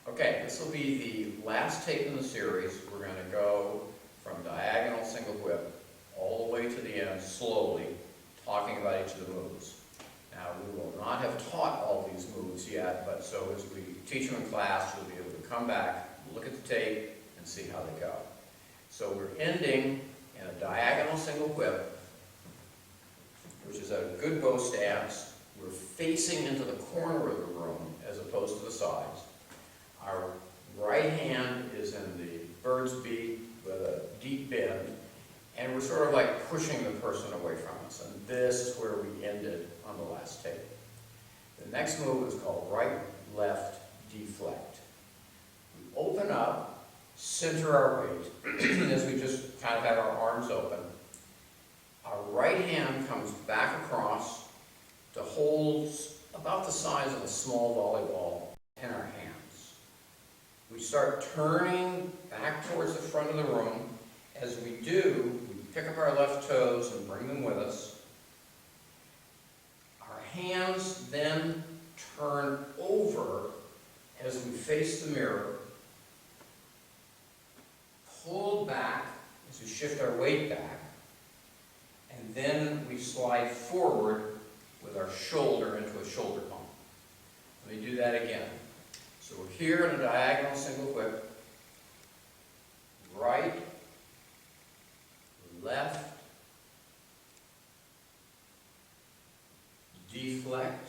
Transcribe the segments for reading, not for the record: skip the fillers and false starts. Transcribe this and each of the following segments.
Okay, this will be the last tape in the series. We're going to go from diagonal single whip all the way to the end slowly, talking about each of the moves. Now, we will not have taught all these moves yet, but so as we teach them in class, you'll be able to come back, look at the tape, and see how they go. So we're ending in a diagonal single whip, which is a good bow stance. We're facing into the corner of the room as opposed to the sides. Our right hand is in the bird's beak with a deep bend, and we're sort of like pushing the person away from us. And this is where we ended on the last tape. The next move is called right-left deflect. We open up, center our weight, as we just kind of have our arms open. Our right hand comes back across to hold about the size of a small volleyball in our hands. We start turning back towards the front of the room. As we do, we pick up our left toes and bring them with us. Our hands then turn over as we face the mirror. Pull back as we shift our weight back. And then we slide forward with our shoulder into a shoulder bump. Let me do that again. So we're here in a diagonal single whip. Right, left, deflect,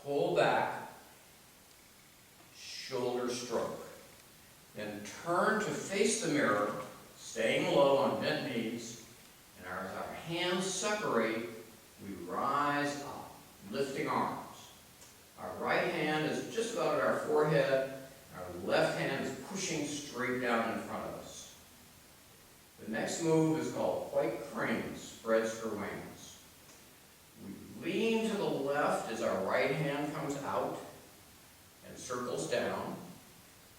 pull back, shoulder stroke. Then turn to face the mirror, staying low on bent knees, and as our hands separate, we rise up, lifting arms. Our right hand is just about at our forehead. Our left hand is pushing straight down in front of us. The next move is called white crane, spreads for wings. We lean to the left as our right hand comes out and circles down.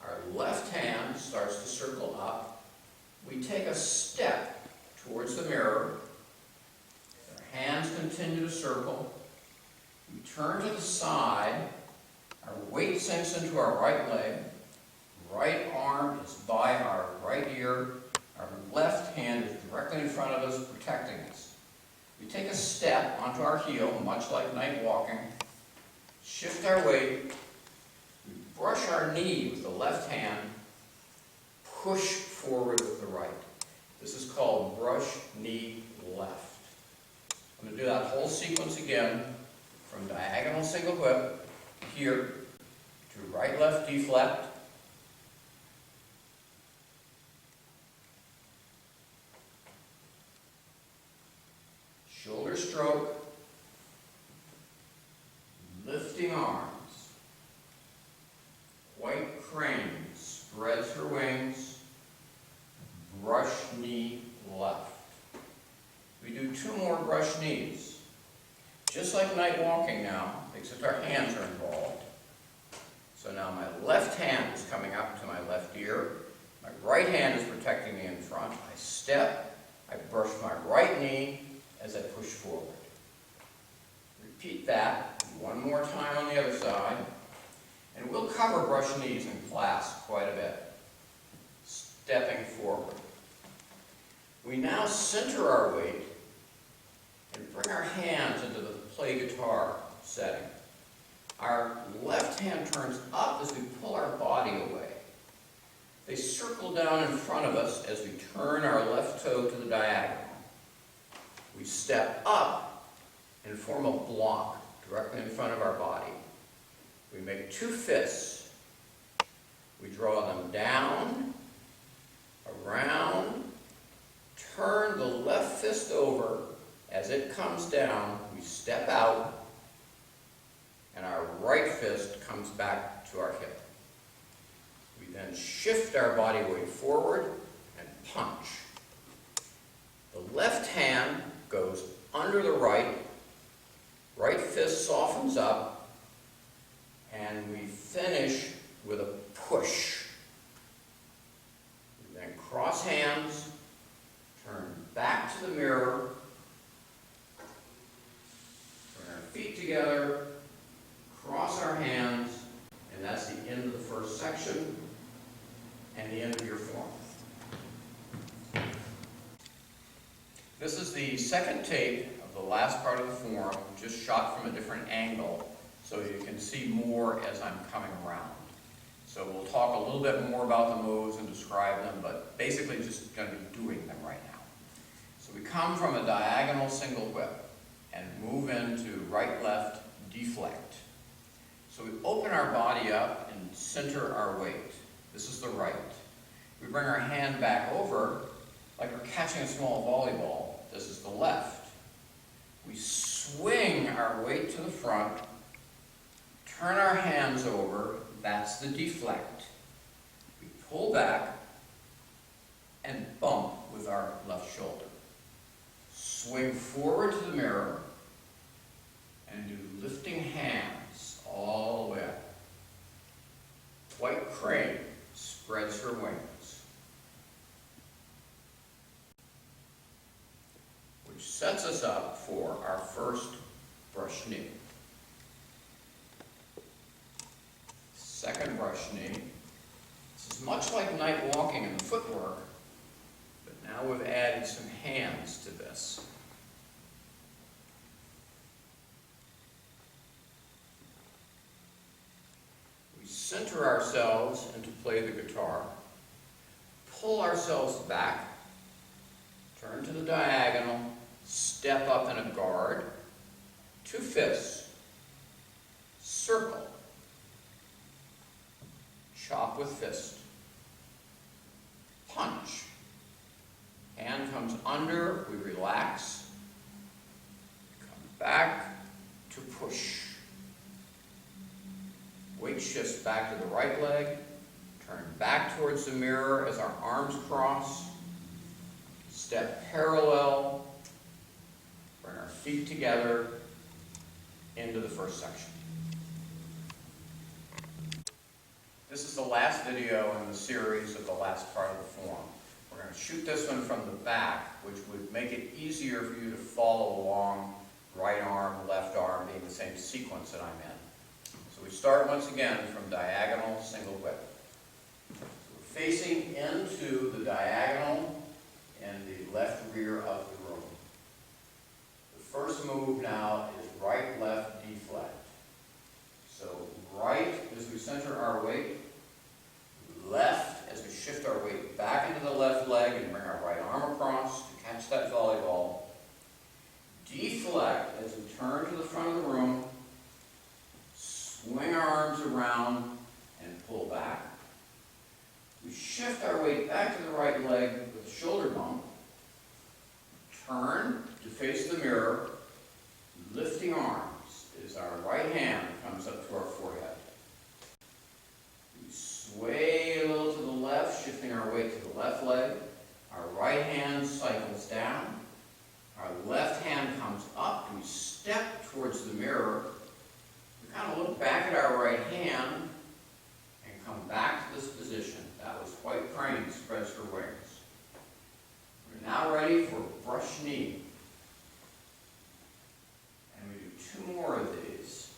Our left hand starts to circle up. We take a step towards the mirror. Our hands continue to circle. We turn to the side. Our weight sinks into our right leg. Right arm is by our right ear. Our left hand is directly in front of us, protecting us. We take a step onto our heel, much like night walking. Shift our weight. We brush our knee with the left hand. Push forward with the right. This is called brush knee left. I'm going to do that whole sequence again. From diagonal single whip here to right-left deflect, shoulder stroke, lifting arms, white crane, spreads her wings, brush knee left. We do two more brush knees. Just like night walking now, except our hands are involved. So now my left hand is coming up to my left ear. My right hand is protecting me in front. I step. I brush my right knee as I push forward. Repeat that one more time on the other side. And we'll cover brush knees in class quite a bit. Stepping forward. We now center our weight and bring our hands into the play guitar setting. Our left hand turns up as we pull our body away. They circle down in front of us as we turn our left toe to the diagonal. We step up and form a block directly in front of our body. We make two fists. We draw them down, around, turn the left fist over. As it comes down, we step out, and our right fist comes back to our hip. We then shift our body weight forward and punch. The left hand goes under the right, right fist softens up, and we finish with a push. We then cross hands, turn back to the mirror, feet together, cross our hands, and that's the end of the section and the end of your form. This is the second tape of the last part of the form, just shot from a different angle, so you can see more as I'm coming around. So we'll talk a little bit more about the moves and describe them, but basically just going to be doing them right now. So we come from a diagonal single whip and move into right-left deflect. So we open our body up and center our weight. This is the right. We bring our hand back over like we're catching a small volleyball. This is the left. We swing our weight to the front, turn our hands over, that's the deflect. We pull back and bump with our left shoulder. Swing forward to the mirror and do lifting hands all the way up. White crane spreads her wings, which sets us up for our first brush knee. Second brush knee. This is much like night walking in the footwork, but now we've added some hands to this. We center ourselves and to play the guitar. Pull ourselves back, turn to the diagonal, step up in a guard, two fists, circle, chop with fist, punch. Hand comes under, we relax, come back to push. Weight shifts back to the right leg, turn back towards the mirror as our arms cross, step parallel, bring our feet together into the first section. This is the last video in the series of the last part of the form. We're going to shoot this one from the back, which would make it easier for you to follow along, right arm, left arm, being the same sequence that I'm in. So we start once again from diagonal single whip. So we're facing into the diagonal and the left rear of the room. The first move now is right, left, deflect. So right as we center our weight, left as we shift our weight back into the left leg and bring our right arm across to catch that volleyball. Deflect as we turn to the front of the room, swing our arms around and pull back. We shift our weight back to the right leg with a shoulder bump. Turn to face the mirror, lifting arms as our right hand comes up to our forehead. We sway a little to the left, shifting our weight to the left leg. Our right hand cycles down. Our left hand comes up. We step towards the mirror. We kind of look back at our right hand and come back to this position. That was white crane spreads her wings. We're now ready for brush knee. And we do two more of these.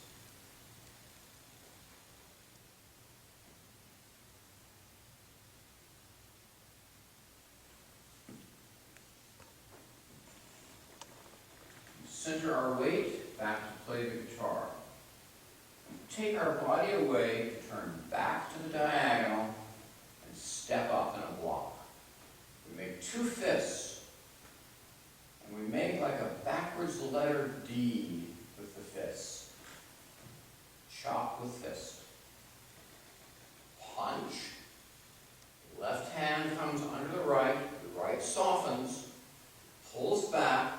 We center our weight back to play the guitar. We take our body away, turn back to the diagonal, and step up in a block. We make two fists, and we make like a backwards letter D with the fists. Chop with fist. Punch. Left hand comes under the right softens, pulls back,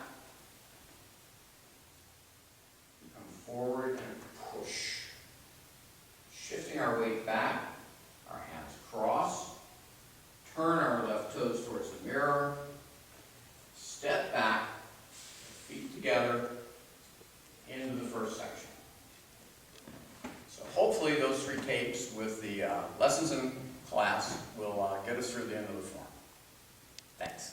we come forward and push. Shifting our weight back, our hands cross, turn our left toes towards the mirror, step back, feet together, into the first section. So hopefully those three tapes with the lessons in class will get us through the end of the form. Thanks.